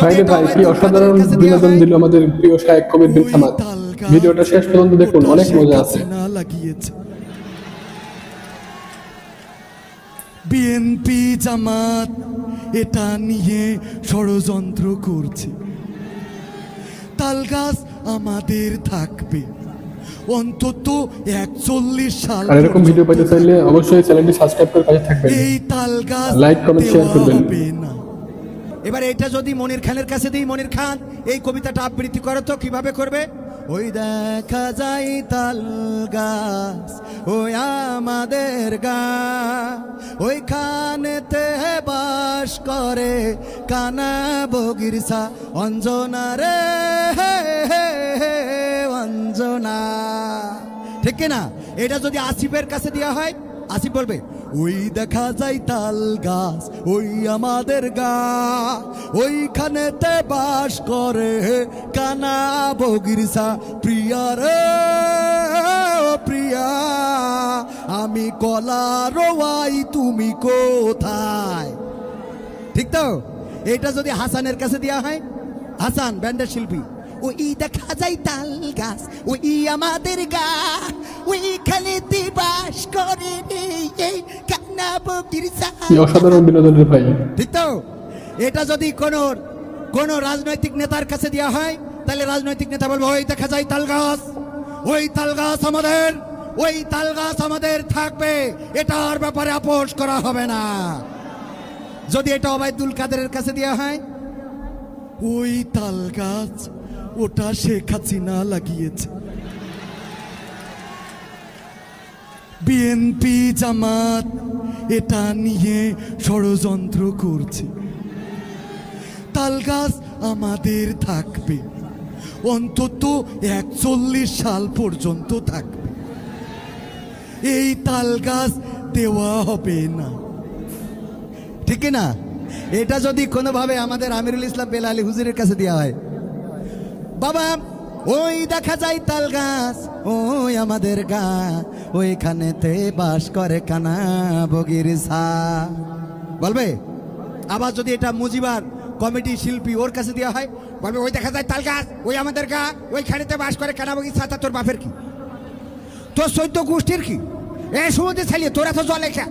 ভাই কি অসাধারণ বিনোদন দিল আমাদের প্রিয় শায়েক কবির বিন সামাদ। ভিডিওটা শেষ পর্যন্ত দেখুন, অনেক মজা আছে। বিএনপি জামাত এটা নিয়ে ষড়যন্ত্র করছে। তালগাছ আমাদের থাকবে অন্তত 41 সাল। আর এরকম ভিডিও পেতে চাইলে অবশ্যই চ্যানেলটি সাবস্ক্রাইব করে পাশে থাকবেন। এই তালগাছ লাইক কমেন্ট শেয়ার করবেন। এবার এটা যদি মনির খানের কাছে দিই, মনির খান এই কবিতাটা আবৃত্তি করো তো, কিভাবে করবে? ওই দেখা যায় তাল গাছ ওই আমাদের গা, ওইখানেতে বাস করে কানা বগিরসা অঞ্জনা রে অঞ্জনা। ঠিক না? এটা যদি আসিফের কাছে দেওয়া হয়, আসিফ বলবে ওই দেখা যায় তাল গাছ ওই আমাদের গা, ওইখানেতে বাস করে কানা বগিরসা প্রিয়া রে প্রিয়া, আমি কলা রোয়াই তুমি কোথায়। ঠিক তো? এটা যদি হাসানের কাছে দেওয়া হয়, হাসান ব্যান্ডের শিল্পী, ওই দেখা যায় তাল গাছ ওই আমাদের গা, ওইখানে বাস করে এই কান্না বগিরসা। অসাধারণ বিনোদন রে ভাই। ঠিক তো? এটা যদি কোন রাজনৈতিক নেতার কাছে দেওয়া হয়, তাহলে রাজনৈতিক নেতা বলবো ওই দেখা যায় তাল গাছ ওই তাল গাছ আমাদের, ওই তাল গাছ আমাদের থাকবে, এটার ব্যাপারে আপোষ করা হবে না। যদি এটা ওবায়দুল কাদেরের কাছে দেওয়া হয়, ওই তাল গাছ ওটা শেখ হাসিনা লাগিয়েছে। বিএনপি জামাত এটা নিয়ে ষড়যন্ত্র করছে। তাল গাছ আমাদের থাকবে অন্তত 41 সাল পর্যন্ত থাকবে, এই তাল গাছ দেওয়া হবে না। ঠিক না? এটা যদি কোনোভাবে আমাদের আমিরুল ইসলাম বেলালি হুজুরের কাছে দেওয়া হয়, বাবা ওই দেখা যায় তাল গাছ ওই আমাদের গা, ওইখানেতে বাস করে কানা বগিরসা, বলবে। আবার যদি এটা মুজিবার কমিটি শিল্পী ওর কাছে দেওয়া হয়, বলবে ওই দেখা যায় তাল গাছ ওই আমাদের গা, ওইখানেতে বাস করে কানা বগিরসা। তা তোর বাপের কি? তোর 14 গোষ্ঠীর কি? এ সমুদ্রে ছাড়িয়ে তোরা তো জলে খা।